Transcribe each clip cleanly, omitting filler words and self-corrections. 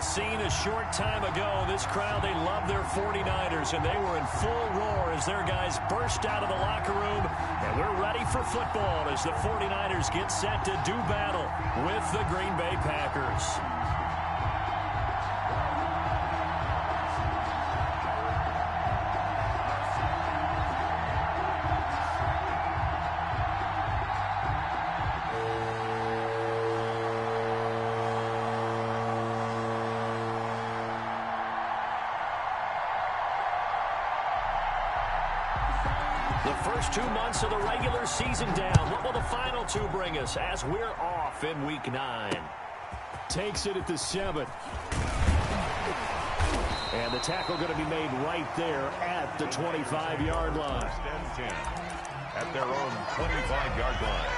scene a short time ago. This crowd, they love their 49ers, and they were in full roar as their guys burst out of the locker room. And we're ready for football as the 49ers get set to do battle with the Green Bay Packers. The first 2 months of the regular season down. What will the final 2 bring us as we're off in Week 9? Takes it at the 7. And the tackle going to be made right there at the 25-yard line. At their own 25-yard line.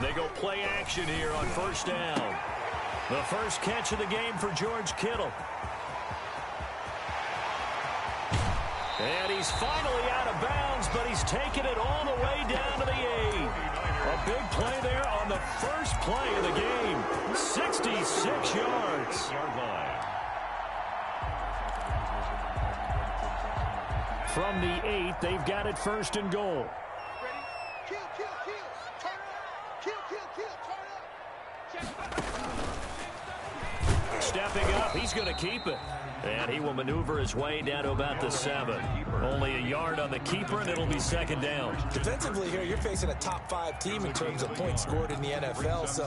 They go play action here on first down. The first catch of the game for George Kittle. And he's finally out of bounds, but he's taken it all the way down to the 8. A big play there on the first play of the game. 66 yards. From the 8, they've got it first and goal. Stepping up, he's going to keep it. And he will maneuver his way down to about the 7. Only a yard on the keeper, and it'll be second down. Defensively here, you're facing a top-5 team in terms of points scored in the NFL. So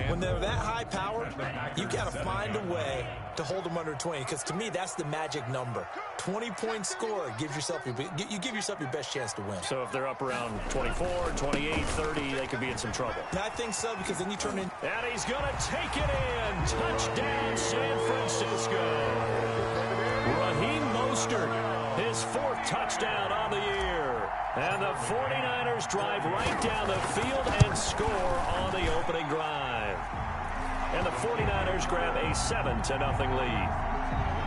when they're that high power, you got to find a way to hold them under 20. Because to me, that's the magic number. 20-point score gives yourself you give yourself your best chance to win. So if they're up around 24, 28, 30, they could be in some trouble. I think so, because then you turn in. And he's going to take it in. Touchdown, San Francisco. Raheem Mostert, his 4th touchdown on the year. And the 49ers drive right down the field and score on the opening drive. And the 49ers grab a 7-0 lead.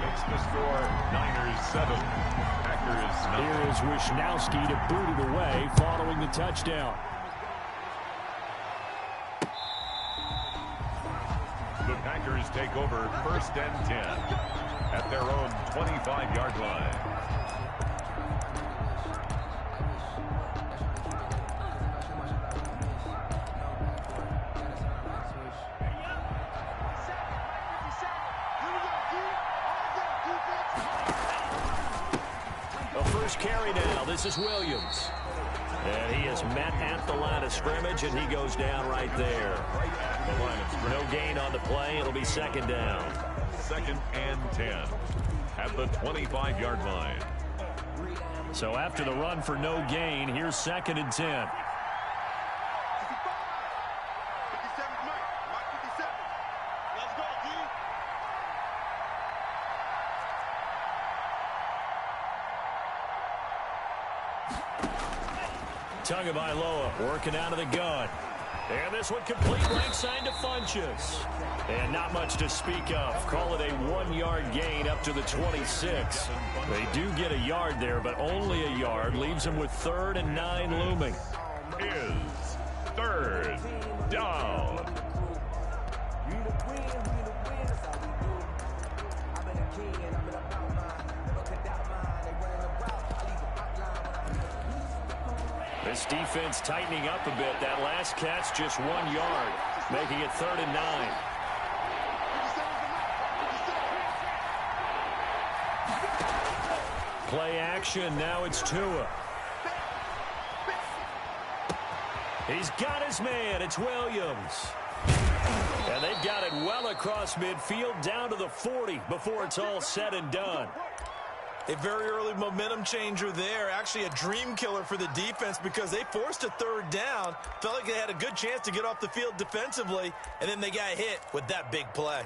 Makes the score Niners 7. Packers 9. Here is Wishnowski to boot it away following the touchdown. The Packers take over first and 10 at their own 25-yard line. A first carry now. This is Williams. And he is met at the line of scrimmage, and he goes down right there. No gain on the play. It'll be second down. Second and 10 at the 25-yard line. So after the run for no gain, here's second and 10. Tagovailoa working out of the gun. And this one complete right side to Funchess. And not much to speak of. Call it a 1-yard gain up to the 26. They do get a yard there, but only a yard. Leaves them with 3rd and 9 looming. Is third down. This defense tightening up a bit. That last catch just 1 yard, making it 3rd and 9. Play action. Now it's Tua. He's got his man. It's Williams. And they've got it well across midfield down to the 40 before it's all said and done. A very early momentum changer there. Actually a dream killer for the defense because they forced a 3rd down. Felt like they had a good chance to get off the field defensively, and then they got hit with that big play.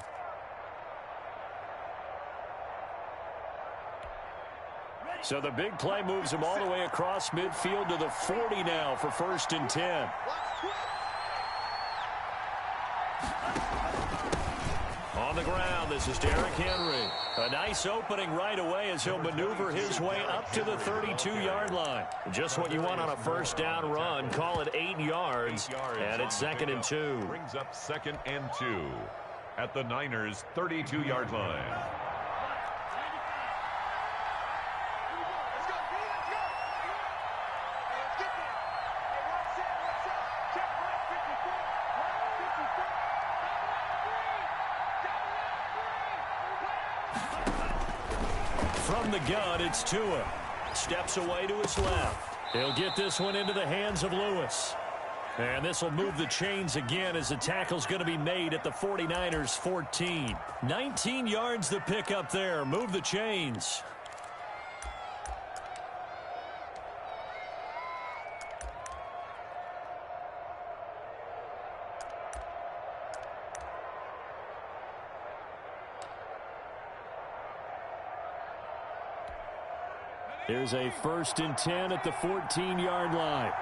So the big play moves him all the way across midfield to the 40 now for 1st and 10. On the ground, this is Derrick Henry. A nice opening right away as he'll maneuver his way up to the 32-yard line. Just what you want on a first down run. Call it 8 yards, and it's 2nd and 2. Brings up 2nd and 2 at the Niners' 32-yard line. From the gun, it's Tua. Steps away to his left. He'll get this one into the hands of Lewis. And this will move the chains again as the tackle's going to be made at the 49ers 14. 19 yards to pick up there. Move the chains. There's a 1st and 10 at the 14-yard line.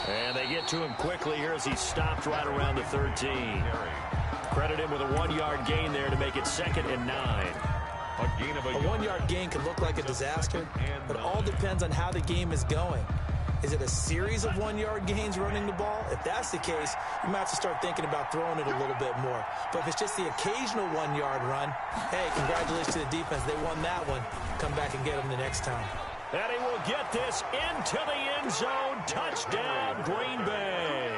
And they get to him quickly here as he stopped right around the 13. Credit him with a 1-yard gain there to make it 2nd and 9. A 1-yard gain can look like a disaster, but it all depends on how the game is going. Is it a series of 1-yard gains running the ball? If that's the case, you might have to start thinking about throwing it a little bit more. But if it's just the occasional 1-yard run, hey, congratulations to the defense. They won that one. Come back and get them the next time. And he will get this into the end zone. Touchdown, Green Bay.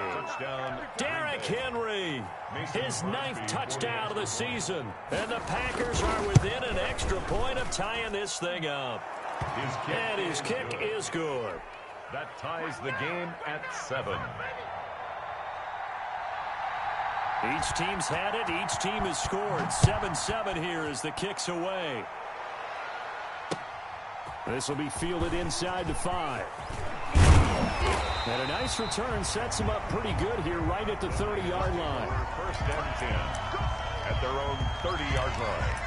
Derrick Henry, his 9th touchdown of the season. And the Packers are within an extra point of tying this thing up. And his kick is good. That ties the game at 7. Each team's had it. Each team has scored. 7-7 here as the kick's away. This will be fielded inside the 5. And a nice return sets him up pretty good here right at the 30-yard line. 1st and 10 at their own 30-yard line.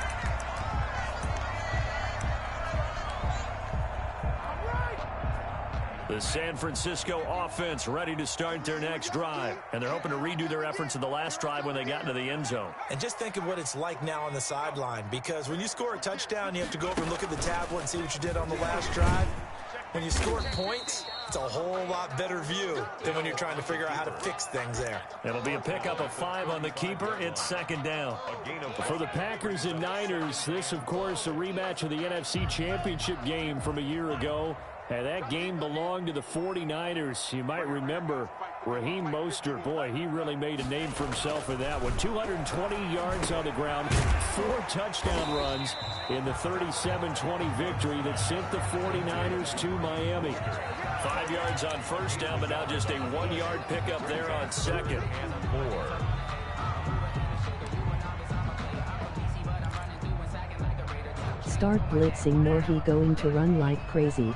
The San Francisco offense ready to start their next drive. And they're hoping to redo their efforts in the last drive when they got into the end zone. And just think of what it's like now on the sideline. Because when you score a touchdown, you have to go over and look at the tablet and see what you did on the last drive. When you score points, it's a whole lot better view than when you're trying to figure out how to fix things there. It'll be a pickup of 5 on the keeper. It's 2nd down. For the Packers and Niners, this, of course, a rematch of the NFC Championship game from a year ago. And that game belonged to the 49ers. You might remember Raheem Mostert. Boy, he really made a name for himself in that one. 220 yards on the ground, 4 touchdown runs in the 37-20 victory that sent the 49ers to Miami. 5 yards on 1st down, but now just a 1-yard pickup there on 2nd and 4. Start blitzing more. He going to run like crazy.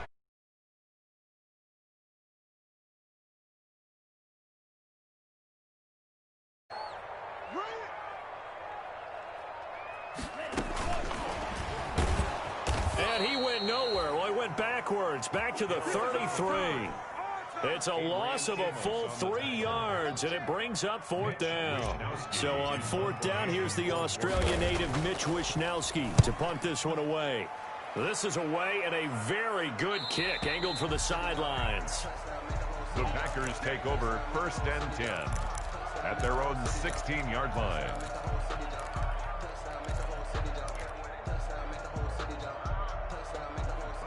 Back to the 33. It's a loss of a full 3 yards, and it brings up 4th down. So on 4th down, here's the Australian native Mitch Wishnowsky to punt this one away. This is away and a very good kick angled for the sidelines. The Packers take over 1st and 10 at their own 16-yard line.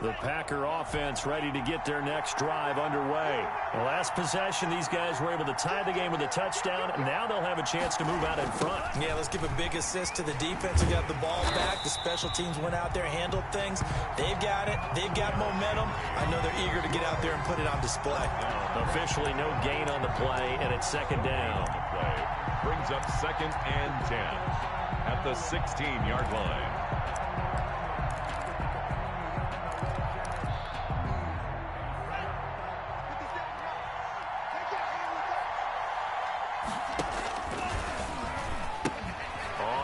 The Packer offense ready to get their next drive underway. The last possession, these guys were able to tie the game with a touchdown, and now they'll have a chance to move out in front. Yeah, let's give a big assist to the defense who got the ball back. The special teams went out there, handled things. They've got it. They've got momentum. I know they're eager to get out there and put it on display. Officially no gain on the play, and it's 2nd down. Brings up 2nd and 10 at the 16-yard line.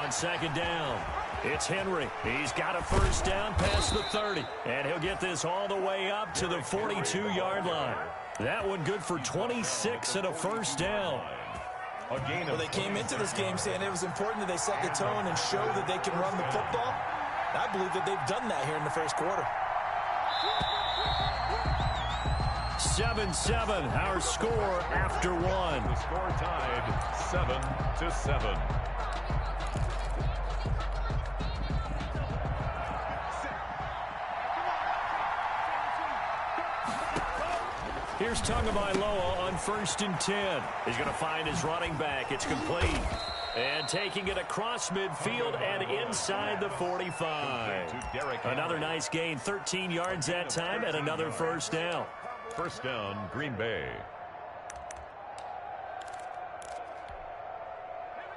On second down, it's Henry. He's got a first down past the 30. And he'll get this all the way up to the 42-yard line. That one good for 26 and a first down. Well, they came into this game saying it was important that they set the tone and show that they can run the football. I believe that they've done that here in the first quarter. 7-7, our score after one. The score tied 7-7. Here's Tagovailoa on 1st and 10. He's going to find his running back. It's complete. And taking it across midfield and inside the 45. Another nice gain, 13 yards that time, and another first down. First down, Green Bay.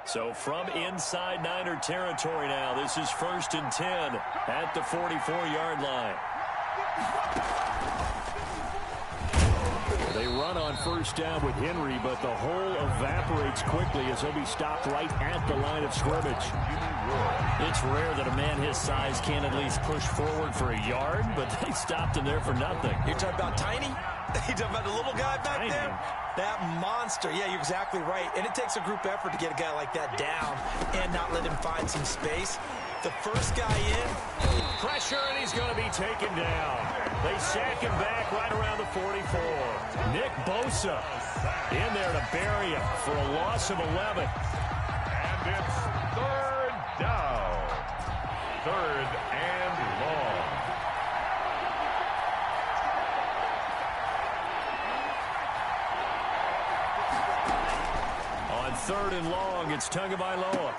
So from inside Niner territory now, this is 1st and 10 at the 44-yard line. They run on first down with Henry, but the hole evaporates quickly as he'll be stopped right at the line of scrimmage. It's rare that a man his size can at least push forward for a yard, but they stopped him there for nothing. You're talking about Tiny? You're talking about the little guy back there? That monster. Yeah, you're exactly right. And it takes a group effort to get a guy like that down and not let him find some space. The first guy in. Pressure, and he's going to be taken down. They sack him back right around the 44. Nick Bosa in there to bury him for a loss of 11. And it's third down. Third and long. On 3rd and long, it's Tagovailoa.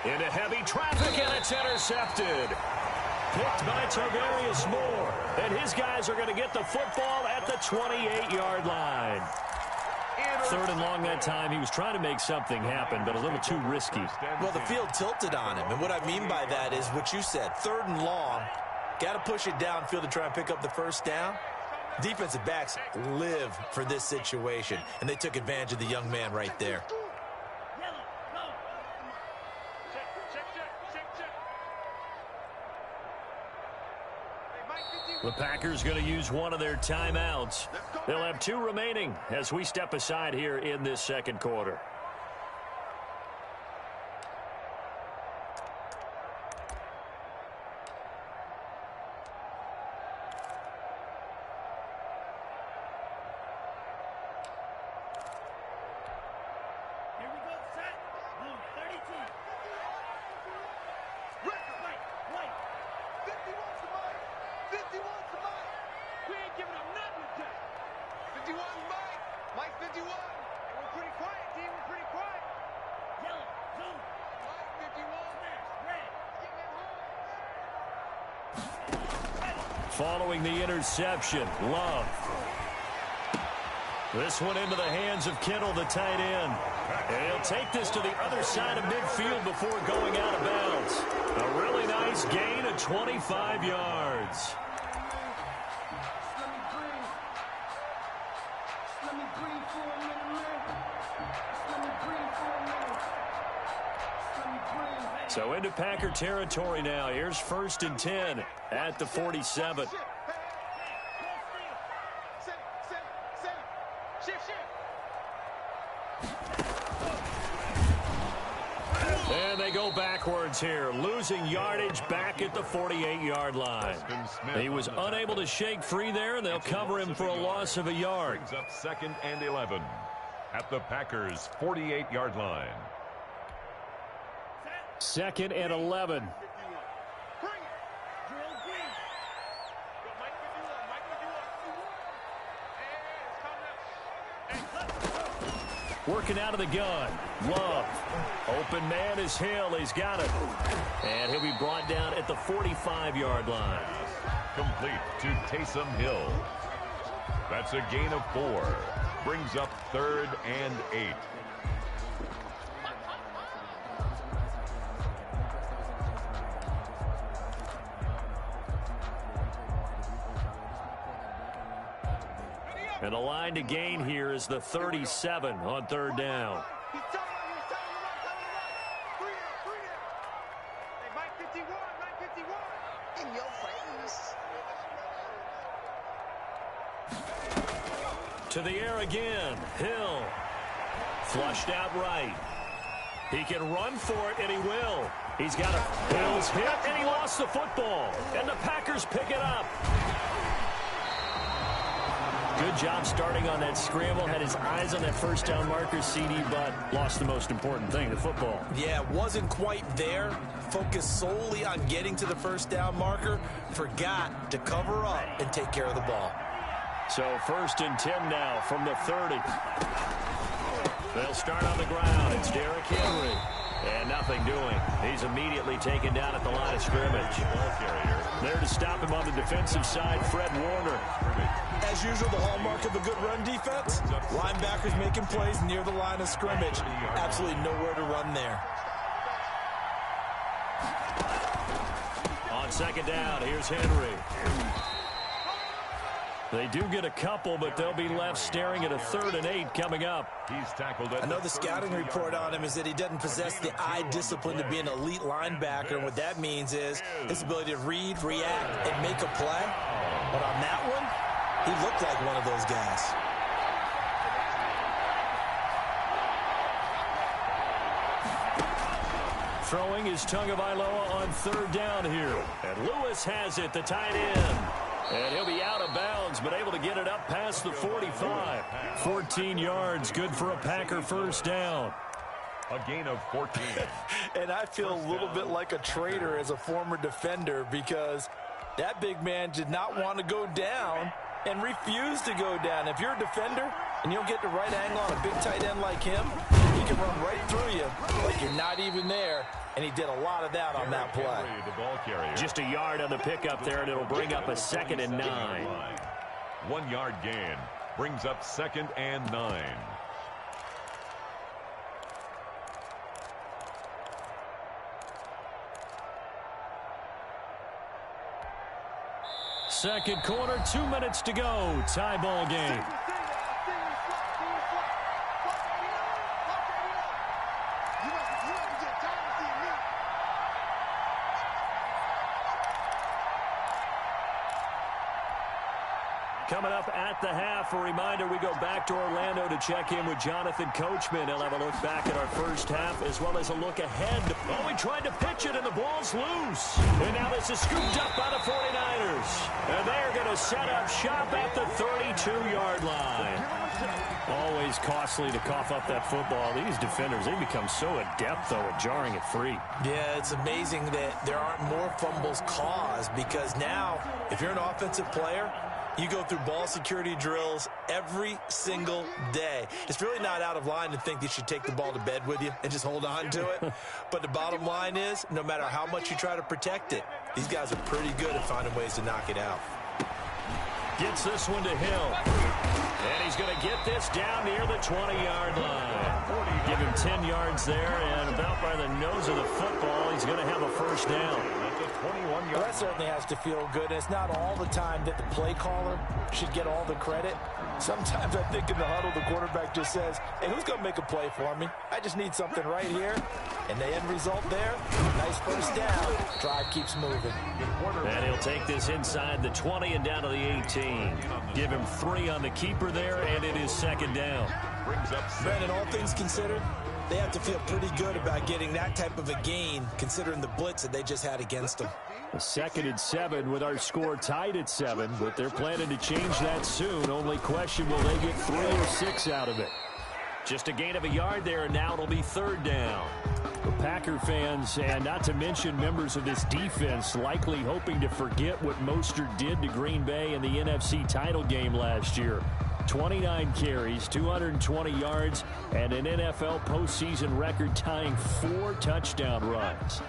Into heavy traffic, and it's intercepted. Picked by Tarvarius Moore. And his guys are going to get the football at the 28-yard line. 3rd and long that time. He was trying to make something happen, but a little too risky. Well, the field tilted on him. And what I mean by that is what you said. 3rd and long. Got to push it downfield to try and pick up the first down. Defensive backs live for this situation. And they took advantage of the young man right there. The Packers going to use one of their timeouts. They'll have 2 remaining as we step aside here in this second quarter. Following the interception, Love. This one into the hands of Kittle, the tight end. And he'll take this to the other side of midfield before going out of bounds. A really nice gain of 25 yards. So into Packer territory now. Here's 1st and 10 at the 47. And they go backwards here, losing yardage back at the 48-yard line. He was unable to shake free there, and they'll cover him for a loss of a yard. Brings up 2nd and 11 at the Packers' 48-yard line. 2nd and 11. Working out of the gun. Love. Open man is Hill. He's got it. And he'll be brought down at the 45-yard line. Complete to Taysom Hill. That's a gain of 4. Brings up 3rd and 8. And the line to gain here is the 37 on 3rd down. In your face. To the air again. Hill. Flushed out right. He can run for it, and he will. He's got a Hill's hit, and he lost the football. And the Packers pick it up. Good job starting on that scramble. Had his eyes on that first down marker, CD, but lost the most important thing, the football. Yeah, wasn't quite there. Focused solely on getting to the first down marker. Forgot to cover up and take care of the ball. So 1st and 10 now from the 30. They'll start on the ground. It's Derrick Henry. And nothing doing. He's immediately taken down at the line of scrimmage. There to stop him on the defensive side, Fred Warner. As usual, the hallmark of a good run defense, linebackers making plays near the line of scrimmage. Absolutely nowhere to run there. On 2nd down, here's Henry. They do get a couple, but they'll be left staring at a 3rd and 8 coming up. He's tackled at Another scouting report on him is that he doesn't possess the eye discipline to be an elite linebacker. And what that means is his ability to read, react, and make a play. But on that one, he looked like one of those guys. Throwing is Tagovailoa on 3rd down here. And Lewis has it, the tight end. And he'll be out of bounds, but able to get it up past the 45. 14 yards, good for a Packer first down. a gain of 14. And I feel a little bit like a traitor as a former defender because that big man did not want to go down and refused to go down. If you're a defender and you don't get the right angle on a big tight end like him, he can run right through you like you're not even there. And he did a lot of that on that play. The ball carrier. Just a yard on the pickup there, and it'll bring up a 2nd and 9. 1 yard gain brings up 2nd and 9. Second quarter, 2 minutes to go. Tie ball game. Coming up at the half, a reminder, we go back to Orlando to check in with Jonathan Coachman. He'll have a look back at our first half as well as a look ahead. Oh, he tried to pitch it and the ball's loose. And now this is scooped up by the 49ers. And they're going to set up shop at the 32-yard line. Always costly to cough up that football. These defenders, they become so adept, though, at jarring it free. Yeah, it's amazing that there aren't more fumbles caused because now, if you're an offensive player, you go through ball security drills every single day. It's really not out of line to think you should take the ball to bed with you and just hold on to it. But the bottom line is, no matter how much you try to protect it, these guys are pretty good at finding ways to knock it out. Gets this one to Hill. And he's going to get this down near the 20-yard line. Give him 10 yards there, and about by the nose of the football, he's going to have a first down. Well, that certainly has to feel good. And it's not all the time that the play caller should get all the credit. Sometimes I think in the huddle, the quarterback just says, hey, who's going to make a play for me? I just need something right here. And the end result there, nice first down. Drive keeps moving. And he'll take this inside the 20 and down to the 18. Give him 3 on the keeper there, and it is 2nd down. Brandon, all things considered, they have to feel pretty good about getting that type of a gain, considering the blitz that they just had against them. A 2nd and 7 with our score tied at 7, but they're planning to change that soon. Only question, will they get 3 or 6 out of it? Just a gain of a yard there, and now it'll be 3rd down. The Packer fans, and not to mention members of this defense, likely hoping to forget what Mostert did to Green Bay in the NFC title game last year. 29 carries, 220 yards, and an NFL postseason record-tying 4 touchdown runs.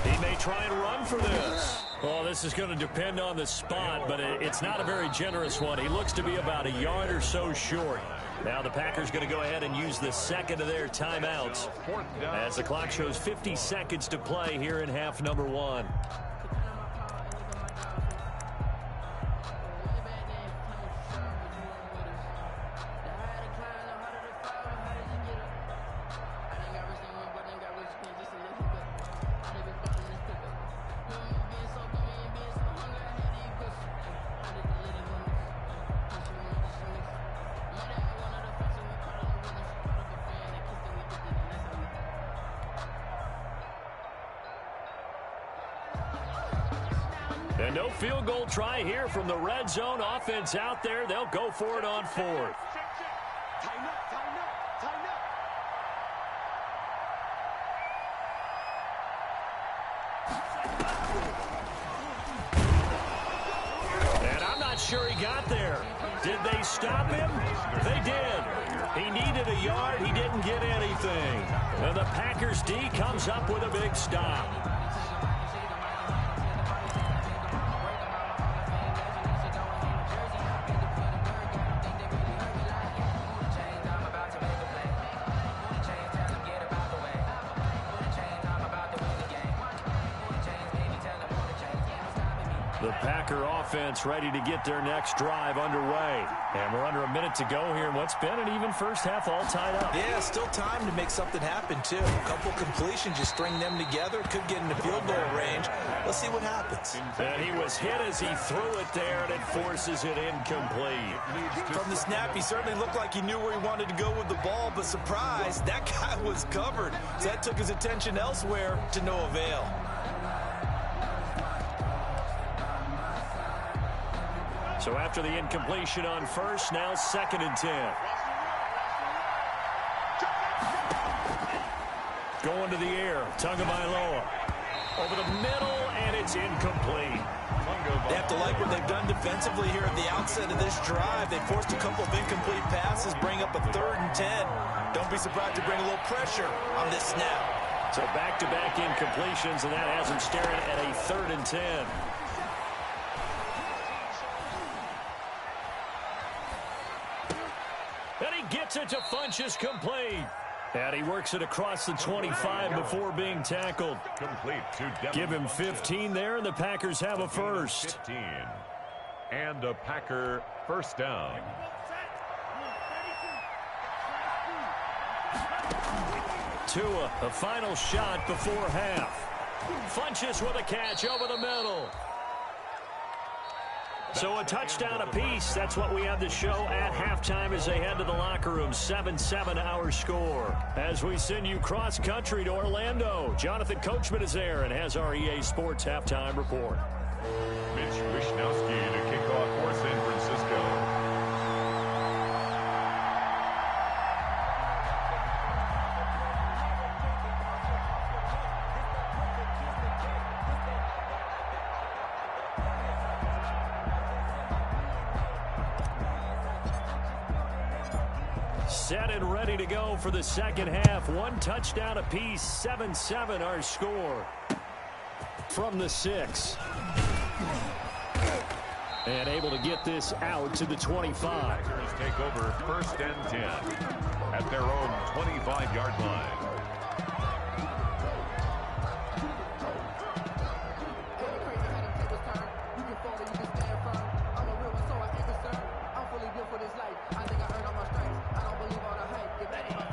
He may try and run for this. Well, this is going to depend on the spot, but it's not a very generous one. He looks to be about a yard or so short. Now the Packers going to go ahead and use the second of their timeouts as the clock shows 50 seconds to play here in half number one. And no field goal try here from the red zone offense out there. They'll go for it on fourth. And I'm not sure he got there. Did they stop him? They did. He needed a yard. He didn't get anything. And the Packers D comes up with a big stop. The Packer offense ready to get their next drive underway. And we're under a minute to go here in what's been an even first half, all tied up. Yeah, still time to make something happen, too. A couple completions, just string them together. Could get in the field goal range. Let's see what happens. And he was hit as he threw it there, and it forces it incomplete. From the snap, he certainly looked like he knew where he wanted to go with the ball, but surprise, that guy was covered. So that took his attention elsewhere to no avail. So after the incompletion on first, now 2nd and 10. Going to the air, Tagovailoa. Over the middle, and it's incomplete. They have to like what they've done defensively here at the outset of this drive. They forced a couple of incomplete passes, bring up a 3rd and 10. Don't be surprised to bring a little pressure on this snap. So back-to-back incompletions, and that has them staring at a 3rd and 10. And he gets it to Funchess complete. And he works it across the 25 before being tackled. Complete to Devin. Give him 15 there, and the Packers have a first. 15. And a Packer first down. Tua, a final shot before half. Funchess with a catch over the middle. So a touchdown apiece. That's what we have to show at halftime as they head to the locker room. 7-7 our score. As we send you cross-country to Orlando, Jonathan Coachman is there and has our EA Sports halftime report. Mitch Wishnowsky to kick off for San Francisco. Set and ready to go for the second half. One touchdown apiece. 7-7 our score. From the 6. And able to get this out to the 25. Packers take over 1st and 10 at their own 25-yard line.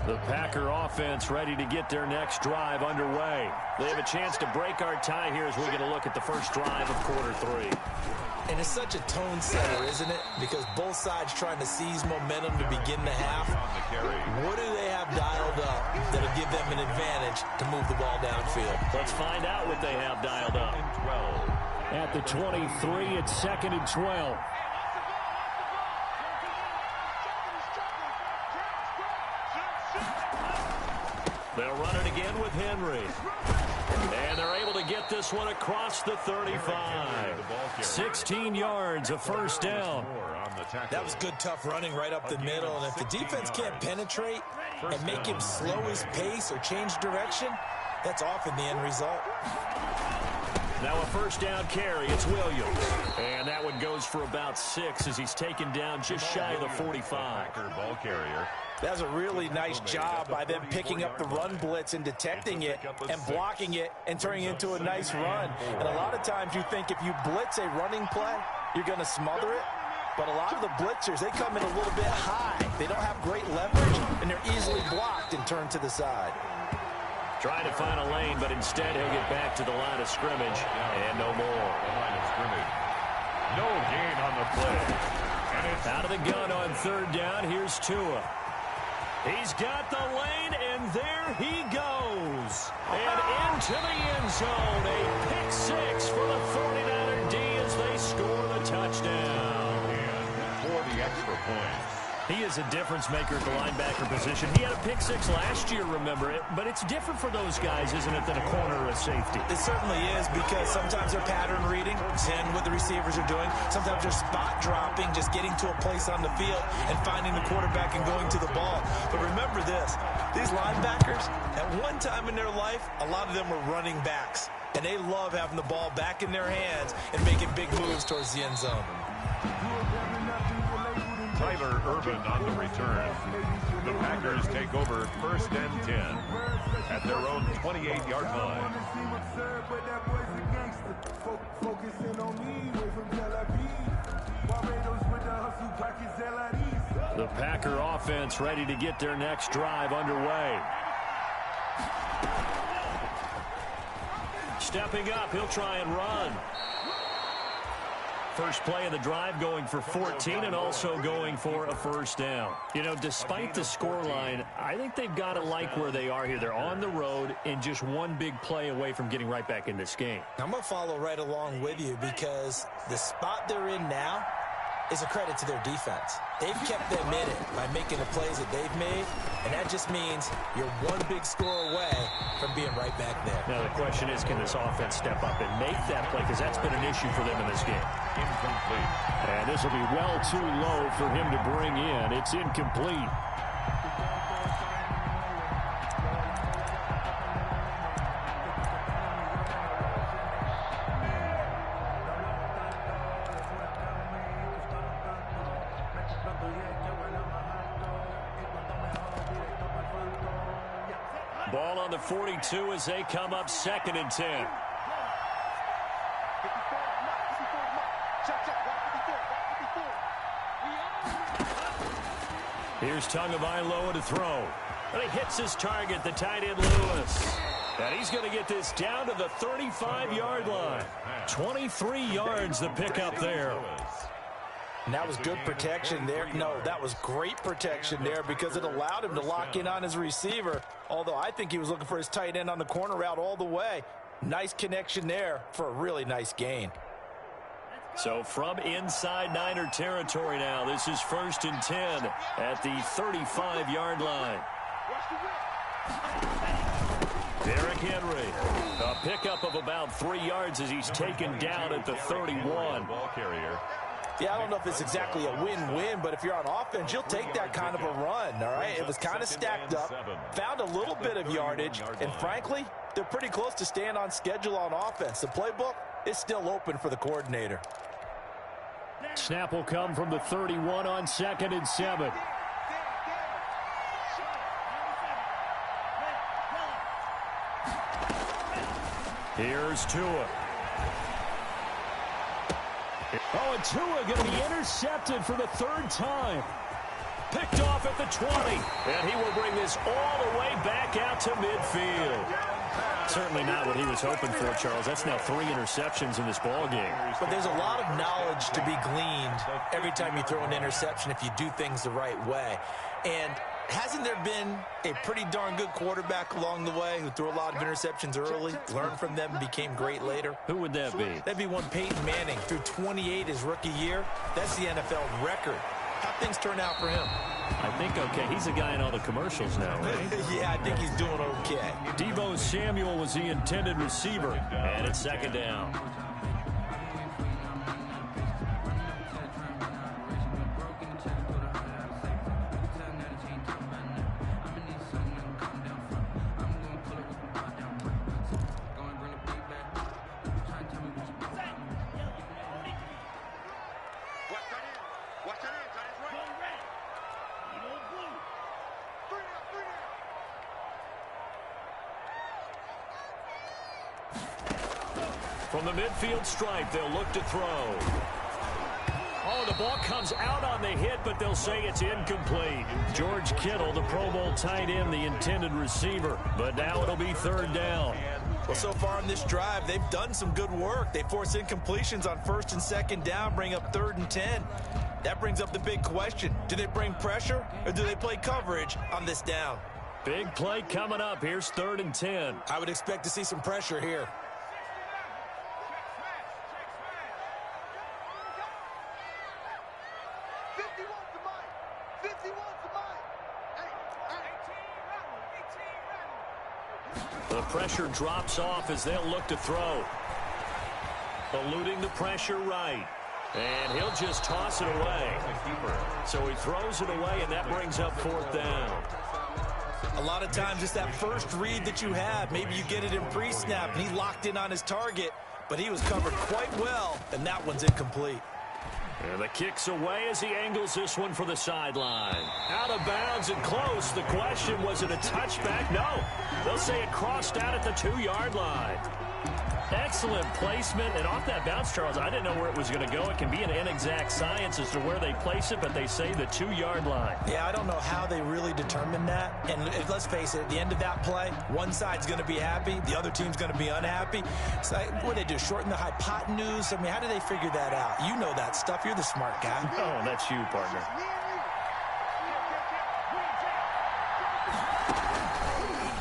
The Packer offense ready to get their next drive underway. They have a chance to break our tie here as we're going to look at the first drive of quarter 3. And it's such a tone setter, isn't it? Because both sides trying to seize momentum to begin the half. What do they have dialed up that'll give them an advantage to move the ball downfield? Let's find out what they have dialed up. At the 23, it's 2nd and 12. They'll run it again with Henry. And they're able to get this one across the 35. 16 yards, a first down. That was good, tough running right up the middle. And if the defense can't penetrate and make him slow his pace or change direction, that's often the end result. Now a first down carry. It's Williams. And that one goes for about 6 as he's taken down just shy of the 45. Ball carrier. That's a really nice job by them picking up the run blitz and detecting it and blocking it and turning it into a nice run. And a lot of times you think if you blitz a running play, you're going to smother it. But a lot of the blitzers, they come in a little bit high. They don't have great leverage, and they're easily blocked and turned to the side. Trying to find a lane, but instead he'll get back to the line of scrimmage and no more. No gain on the play. And it's out of the gun on third down. Here's Tua. He's got the lane, and there he goes. And into the end zone. A pick 6 for the 49er D as they score the touchdown. And for the extra point. He is a difference maker at the linebacker position. He had a pick 6 last year, remember it. But it's different for those guys, isn't it, than a corner or a safety? It certainly is, because sometimes they're pattern reading, seeing what the receivers are doing. Sometimes they're spot dropping, just getting to a place on the field and finding the quarterback and going to the ball. But remember this, these linebackers, at one time in their life, a lot of them were running backs. And they love having the ball back in their hands and making big moves towards the end zone. Tyler Urban on the return. The Packers take over 1st and 10 at their own 28-yard line. The Packer offense ready to get their next drive underway. Stepping up, he'll try and run. First play of the drive going for 14 and also going for a first down. You know, despite the scoreline, I think they've got to like where they are here. They're on the road and just one big play away from getting right back in this game. I'm going to follow right along with you because the spot they're in now is a credit to their defense. They've kept them in it by making the plays that they've made, and that just means you're one big score away from being right back there. Now the question is, can this offense step up and make that play? Because that's been an issue for them in this game. Incomplete. And this will be well too low for him to bring in. It's incomplete. Ball on the 42 as they come up 2nd and 10. Here's Tagovailoa to throw. And he hits his target, the tight end Lewis. And he's going to get this down to the 35-yard line. 23 yards the pickup there. And that was good protection there. No, that was great protection there because it allowed him to lock in on his receiver. Although I think he was looking for his tight end on the corner route all the way. Nice connection there for a really nice gain. So from inside Niner territory now, this is 1st and 10 at the 35-yard line. Derrick Henry, a pickup of about 3 yards as he's taken down at the 31. Ball carrier. Yeah, I don't know if it's exactly a win-win, but if you're on offense, you'll take that kind of a run, all right? It was kind of stacked up, found a little bit of yardage, and frankly, they're pretty close to staying on schedule on offense. The playbook is still open for the coordinator. Snap will come from the 31 on 2nd and 7. Here's Tua. Oh, and Tua going to be intercepted for the 3rd time. Picked off at the 20. And he will bring this all the way back out to midfield. Certainly not what he was hoping for, Charles. That's now 3 interceptions in this ball game. But there's a lot of knowledge to be gleaned every time you throw an interception if you do things the right way. And hasn't there been a pretty darn good quarterback along the way who threw a lot of interceptions early, learned from them, and became great later? Who would that be? That'd be one Peyton Manning. Threw 28 his rookie year. That's the NFL record. How'd things turn out for him? I think okay. He's a guy in all the commercials now, right? Yeah, I think he's doing okay. Deebo Samuel was the intended receiver. And it's 2nd down. From the midfield stripe, they'll look to throw. Oh, the ball comes out on the hit, but they'll say it's incomplete. George Kittle, the Pro Bowl tight end, the intended receiver. But now it'll be third down. Well, so far in this drive, they've done some good work. They force incompletions on first and second down, bring up 3rd and 10. That brings up the big question. Do they bring pressure, or do they play coverage on this down? Big play coming up. Here's 3rd and 10. I would expect to see some pressure here. The pressure drops off as they'll look to throw. Eluding the pressure right. And he'll just toss it away. So he throws it away, and that brings up 4th down. A lot of times it's that first read that you have. Maybe you get it in pre-snap, and he locked in on his target, but he was covered quite well, and that one's incomplete. And the kick's away as he angles this one for the sideline. Out of bounds and close. The question, was it a touchback? No. They'll say it crossed out at the 2-yard line. Excellent placement. And off that bounce, Charles, I didn't know where it was going to go. It can be an inexact science as to where they place it, but they say the 2-yard line. Yeah, I don't know how they really determined that. And let's face it, at the end of that play, one side's going to be happy, the other team's going to be unhappy. It's like, what do they do, shorten the hypotenuse? I mean, how do they figure that out? You know that stuff. You're the smart guy. Oh, that's you, partner.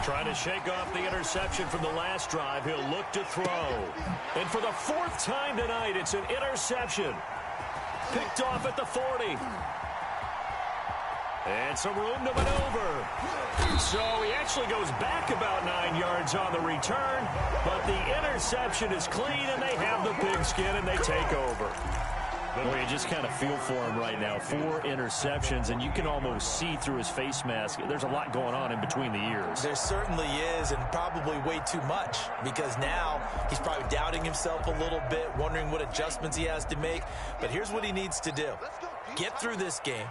Trying to shake off the interception from the last drive. He'll look to throw. And for the 4th time tonight, it's an interception. Picked off at the 40. And some room to maneuver. So he actually goes back about 9 yards on the return. But the interception is clean, and they have the pigskin, and they take over. Well, you just kind of feel for him right now. 4 interceptions, and you can almost see through his face mask. There's a lot going on in between the ears. There certainly is, and probably way too much, because now he's probably doubting himself a little bit, wondering what adjustments he has to make. But here's what he needs to do. Get through this game,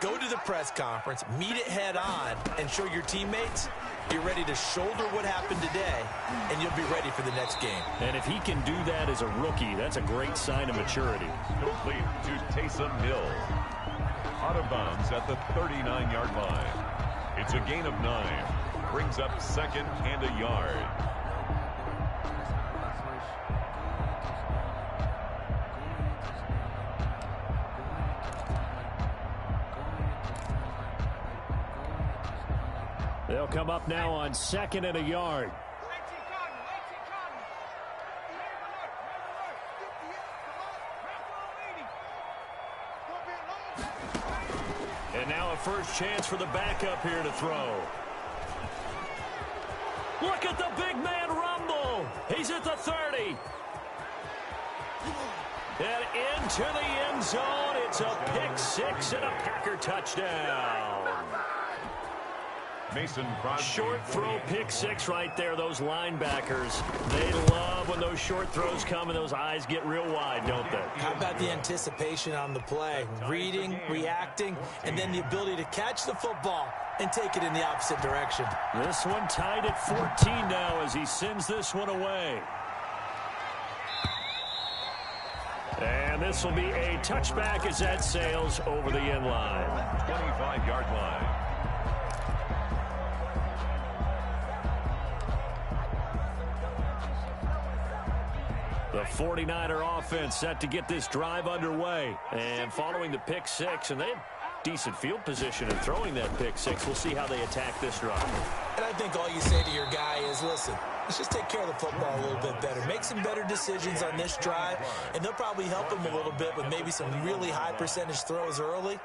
go to the press conference, meet it head on, and show your teammates you're ready to shoulder what happened today, and you'll be ready for the next game. And if he can do that as a rookie, that's a great sign of maturity. Complete to Taysom Hill. Out of bounds at the 39-yard line. It's a gain of 9. Brings up 2nd and a yard. They'll come up now on 2nd and a yard. And now a first chance for the backup here to throw. Look at the big man rumble. He's at the 30. And into the end zone. It's a pick-6 and a Packer touchdown. Mason Crosby. Short throw, pick-6 right there. Those linebackers, they love when those short throws come and those eyes get real wide, don't they? How about the anticipation on the play? Reading, reacting, and then the ability to catch the football and take it in the opposite direction. This one tied at 14 now as he sends this one away. And this will be a touchback as that sails over the end line. 25-yard line. The 49er offense set to get this drive underway. And following the pick-6, and they had decent field position in throwing that pick-6. We'll see how they attack this drive. And I think all you say to your guy is, listen, let's just take care of the football a little bit better. Make some better decisions on this drive, and they'll probably help him a little bit with maybe some really high percentage throws early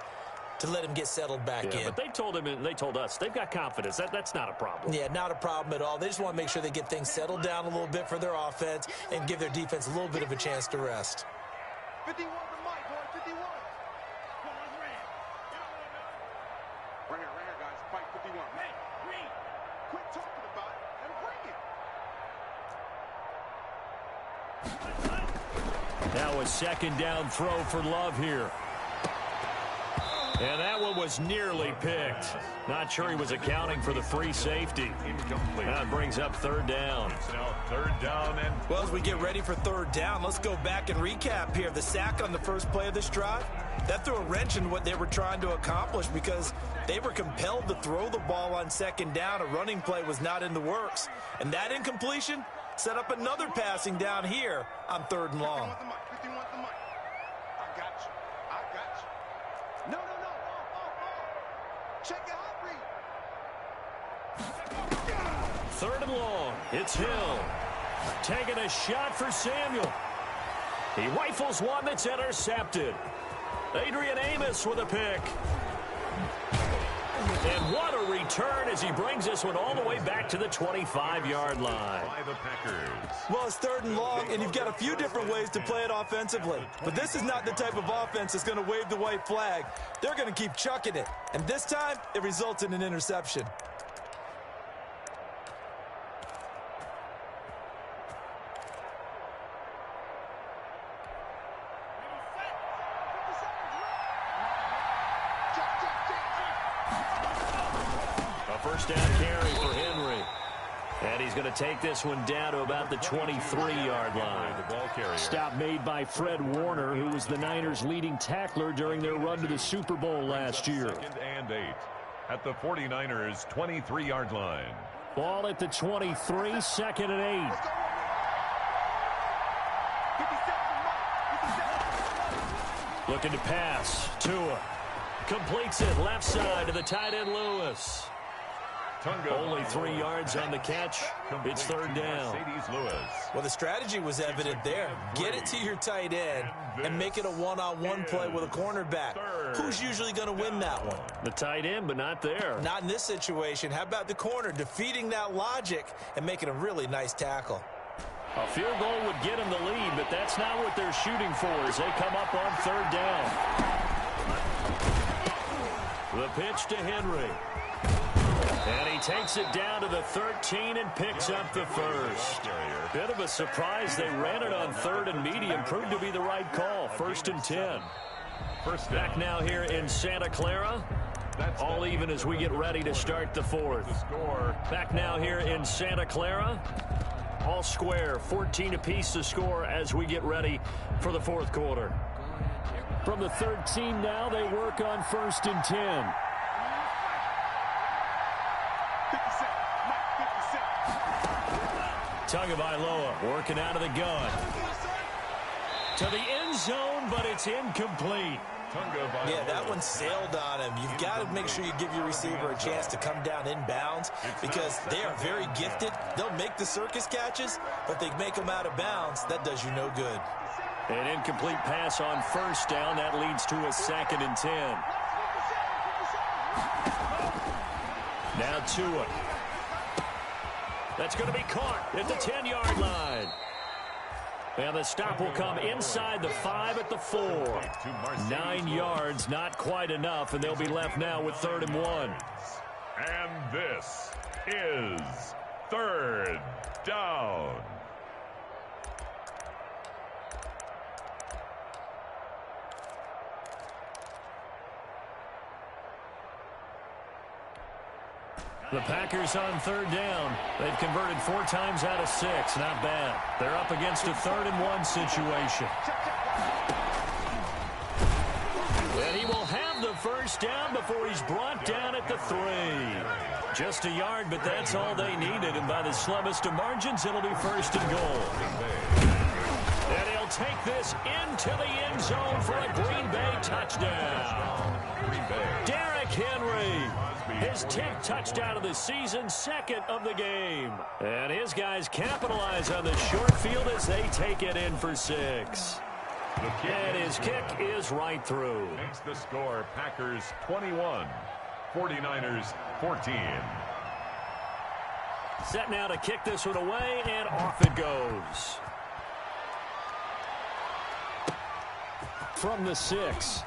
to let him get settled back in. But they told him and they told us they've got confidence. That's not a problem. Yeah, not a problem at all. They just want to make sure they get things settled down a little bit for their offense and give their defense a little bit of a chance to rest. 51 to Mike, boy, 51. Right here, guys. Fight 51. Hey, quit talking about it and bring it. Now a second down throw for Love here. And that one was nearly picked. Not sure he was accounting for the free safety. That brings up third down. Now third down and... Well, as we get ready for third down, let's go back and recap here. The sack on the first play of this drive, that threw a wrench in what they were trying to accomplish because they were compelled to throw the ball on second down. A running play was not in the works. And that incompletion set up another passing down here on third and long. 51 the mic. I got you. I got you. No. Check it out, Reed. Third and long. It's Hill. Taking a shot for Samuel. He rifles one that's intercepted. Adrian Amos with a pick. And what a return as he brings this one all the way back to the 25-yard line. By the Packers. Well, it's third and long, and you've got a few different ways to play it offensively. But this is not the type of offense that's going to wave the white flag. They're going to keep chucking it. And this time, it results in an interception. First down carry for Henry. And he's going to take this one down to about the 23-yard line. The ball carrier. Stop made by Fred Warner, who was the Niners' leading tackler during their run to the Super Bowl last year. Second and 8 at the 49ers' 23-yard line. Ball at the 23, second and 8. Looking to pass. Tua completes it left side to the tight end Lewis. Only 3 yards on the catch. It's third down. Well, the strategy was evident there. Get it to your tight end and make it a one-on-one play with a cornerback. Who's usually going to win that one? The tight end, but not there. Not in this situation. How about the corner defeating that logic and making a really nice tackle? A field goal would get them the lead, but that's not what they're shooting for as they come up on third down. The pitch to Henry. And he takes it down to the 13 and picks up the first. Bit of a surprise. They ran it on third and medium. Proved to be the right call. First and 10. Back now here in Santa Clara. All even as we get ready to start the fourth. Back now here in Santa Clara. All square. 14 apiece to score as we get ready for the fourth quarter. From the 13 now, they work on first and 10. Tagovailoa working out of the gun. To the end zone, but it's incomplete. Yeah, that one sailed on him. You've got to make sure you give your receiver a chance to come down inbounds because they are very gifted. They'll make the circus catches, but they make them out of bounds. That does you no good. An incomplete pass on first down. That leads to a second and 10. Now Tua. That's going to be caught at the 10-yard line. And the stop will come inside the 5 at the 4. 9 yards, not quite enough, and they'll be left now with third and 1. And this is third down. The Packers on third down. They've converted 4 times out of 6. Not bad. They're up against a third and 1 situation. And he will have the first down before he's brought down at the 3. Just a yard, but that's all they needed. And by the slimmest of margins, it'll be first and goal. And he'll take this into the end zone for a Green Bay touchdown. Derrick Henry. His 10th touchdown of the season, second of the game. And his guys capitalize on the short field as they take it in for 6. And his kick is right through. Makes the score Packers 21, 49ers 14. Set now to kick this one away, and off it goes. From the 6.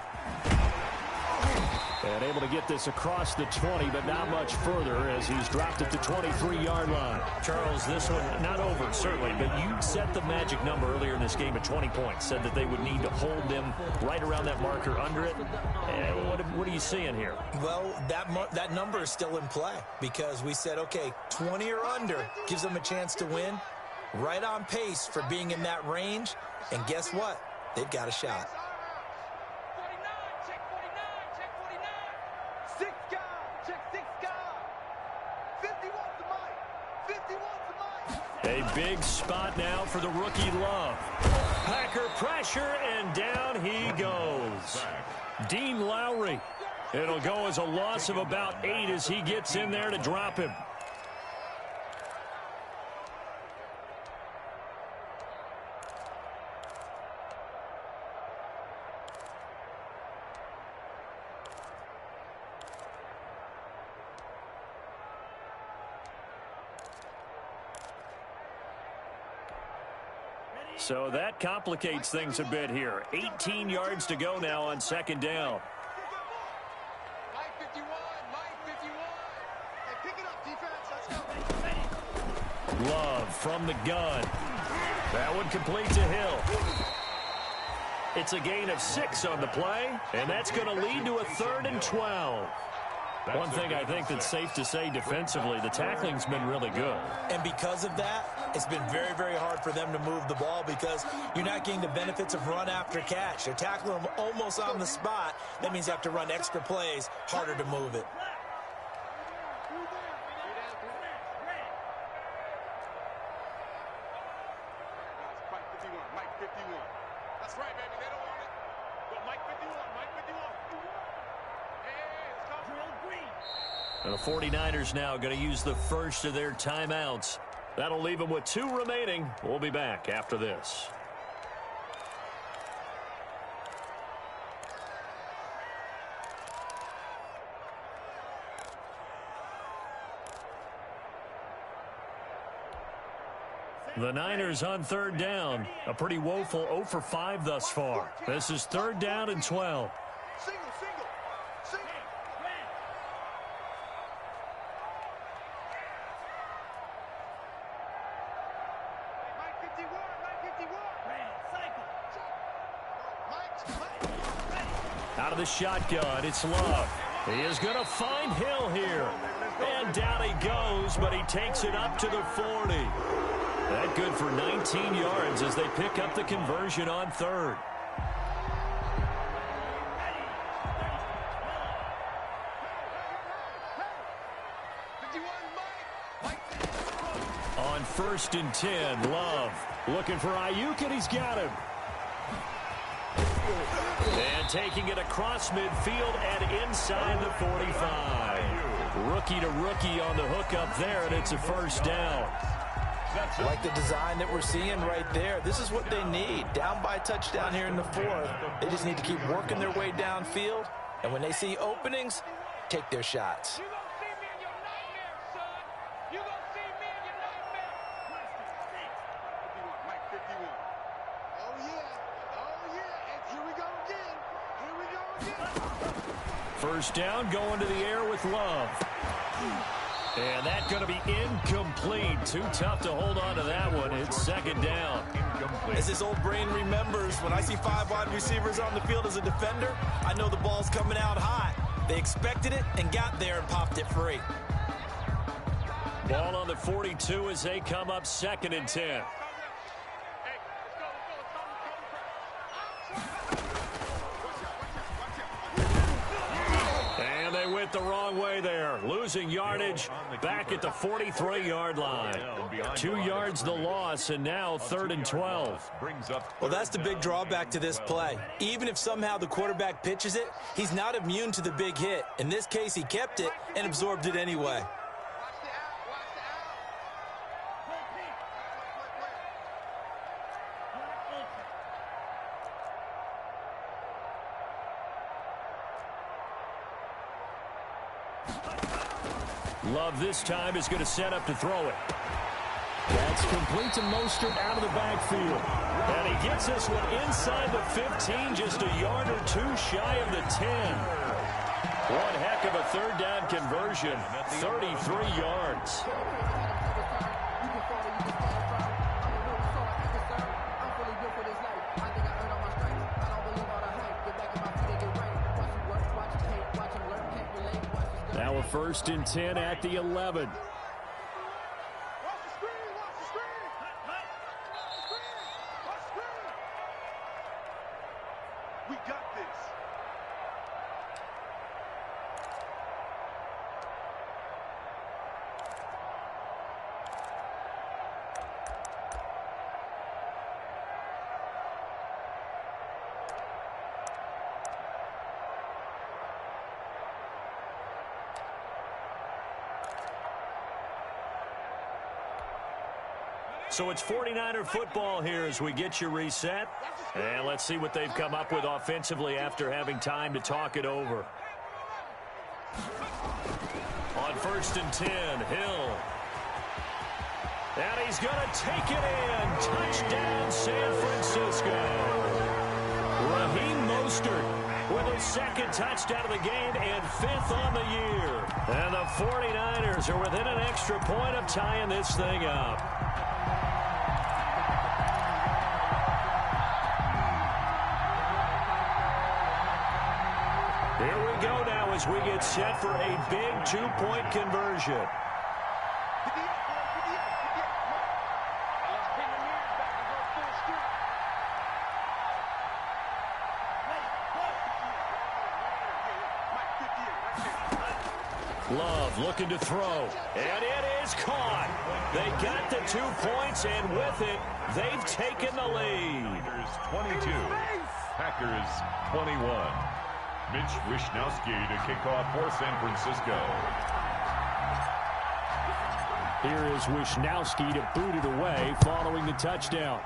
And able to get this across the 20, but not much further as he's dropped at the 23-yard line. Charles, this one not over, certainly, but you set the magic number earlier in this game at 20 points. Said that they would need to hold them right around that marker under it. And what are you seeing here? Well, that number is still in play because we said, okay, 20 or under gives them a chance to win. Right on pace for being in that range. And guess what? They've got a shot. A big spot now for the rookie Love. Packer pressure, and down he goes. Dean Lowry. It'll go as a loss of about 8 as he gets in there to drop him. So that complicates things a bit here. 18 yards to go now on second down. Mike 51, Mike 51. Hey, pick it up, defense. Let's go. Love from the gun. That one complete to Hill. It's a gain of 6 on the play, and that's going to lead to a 3rd and 12. One thing I think that's safe to say defensively, the tackling's been really good. And because of that, it's been very, very hard for them to move the ball because you're not getting the benefits of run after catch. They're tackling them almost on the spot. That means you have to run extra plays, harder to move it. Mike 51, Mike 51. That's right, baby. They don't want it. Go, Mike 51, Mike 51. And the 49ers now going to use the first of their timeouts. That'll leave them with 2 remaining. We'll be back after this. The Niners on 3rd down. A pretty woeful 0 for 5 thus far. This is 3rd down and 12. Single, single, single. Mike 51, Mike 51. Out of the shotgun, it's Love. He is going to find Hill here. And down he goes, but he takes it up to the 40. That good for 19 yards as they pick up the conversion on 3rd. On 1st and 10, Love looking for Ayuk, and he's got him. And taking it across midfield and inside the 45. Rookie to rookie on the hook up there, and it's a 1st down. I like the design that we're seeing right there. This is what they need. Down by a touchdown here in the 4th. They just need to keep working their way downfield. And when they see openings, take their shots. You gonna see me in your nightmare, son. You gonna see me in your nightmare. 51, Mike 51. Oh, yeah. Oh, yeah. And here we go again. Here we go again. 1st down going to the air with Love. And that's going to be incomplete. Too tough to hold on to that one. It's 2nd down. As his old brain remembers, when I see 5 wide receivers on the field as a defender, I know the ball's coming out hot. They expected it and got there and popped it free. Ball on the 42 as they come up 2nd and 10. And they went the wrong way there. Losing yardage back at the 43-yard line. 2 yards the loss, and now 3rd and 12. Well, that's the big drawback to this play. Even if somehow the quarterback pitches it, he's not immune to the big hit. In this case, he kept it and absorbed it anyway. Love this time is going to set up to throw it. That's complete to Mostert out of the backfield. And he gets this one inside the 15, just a yard or 2 shy of the 10. One heck of a third down conversion, 33 yards. Now a 1st and 10 at the 11. We got this. So it's 49er football here as we get you reset. And let's see what they've come up with offensively after having time to talk it over. On 1st and 10, Hill. And he's going to take it in. Touchdown, San Francisco. Raheem Mostert with his 2nd touchdown of the game and 5th on the year. And the 49ers are within an extra point of tying this thing up. Here we go now as we get set for a big 2-point conversion. Love looking to throw, and it is caught. They got the 2 points, and with it, they've taken the lead. Packers 22, Packers 21. Mitch Wishnowsky to kick off for San Francisco. Here is Wishnowsky to boot it away following the touchdown.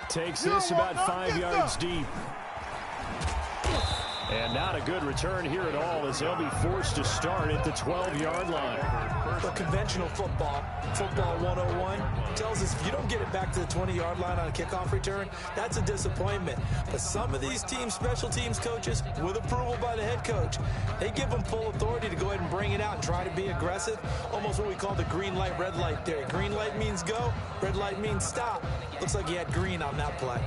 Takes this about 5 yards deep. And not a good return here at all as they'll be forced to start at the 12-yard line. But conventional football 101, tells us if you don't get it back to the 20-yard line on a kickoff return, that's a disappointment. But some of these teams, special teams coaches, with approval by the head coach, they give them full authority to go ahead and bring it out and try to be aggressive. Almost what we call the green light, red light theory. Green light means go, red light means stop. Looks like he had green on that play.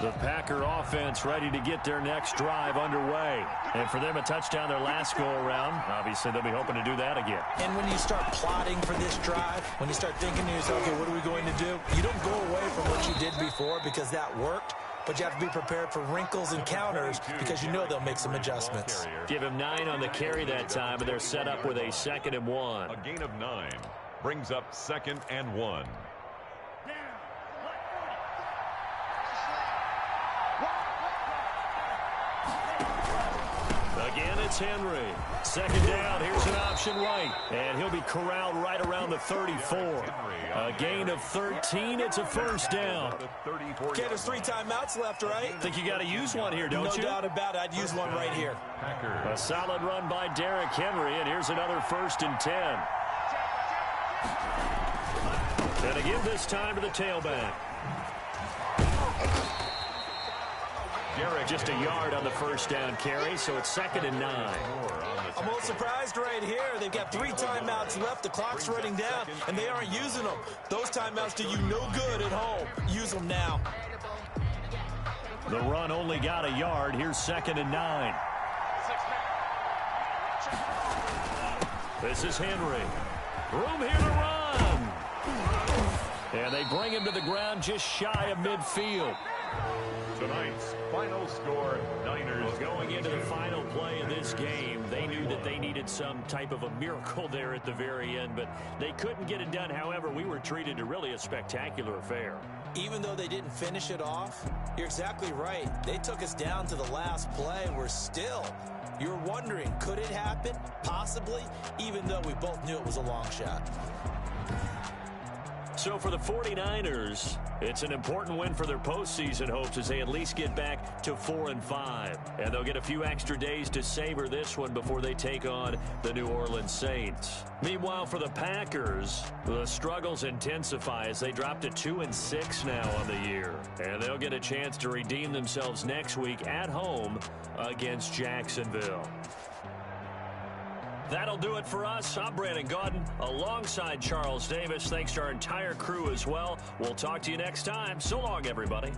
The Packer offense ready to get their next drive underway. And for them, a touchdown their last go-around. Obviously, they'll be hoping to do that again. And when you start plotting for this drive, when you start thinking to yourself, okay, what are we going to do? You don't go away from what you did before because that worked, but you have to be prepared for wrinkles and counters because you know they'll make some adjustments. Give him 9 on the carry that time, and they're set up with a 2nd and 1. A gain of 9 brings up 2nd and 1. Again, it's Henry. 2nd down. Here's an option right. And he'll be corralled right around the 34. A gain of 13. It's a 1st down. Okay, there's 3 timeouts left, right? Think you got to use one here, don't you? No doubt about it. I'd use one right here. A solid run by Derrick Henry, and here's another 1st and 10. And again, this time to the tailback. Just a yard on the 1st down carry, so it's 2nd and 9. I'm a little surprised right here. They've got 3 timeouts left. The clock's running down, and they aren't using them. Those timeouts do you no good at home. Use them now. The run only got a yard. Here's 2nd and 9. This is Henry. Room here to run. And they bring him to the ground just shy of midfield. Tonight's final score, Niners. Going into the final play of this game, they knew that they needed some type of a miracle there at the very end, but they couldn't get it done. However, we were treated to really a spectacular affair. Even though they didn't finish it off, you're exactly right. They took us down to the last play. We're still, you're wondering, could it happen? Possibly, even though we both knew it was a long shot. So for the 49ers, it's an important win for their postseason hopes as they at least get back to 4-5. And they'll get a few extra days to savor this one before they take on the New Orleans Saints. Meanwhile, for the Packers, the struggles intensify as they drop to 2-6 now on the year. And they'll get a chance to redeem themselves next week at home against Jacksonville. That'll do it for us. I'm Brandon Gaudin alongside Charles Davis. Thanks to our entire crew as well. We'll talk to you next time. So long, everybody.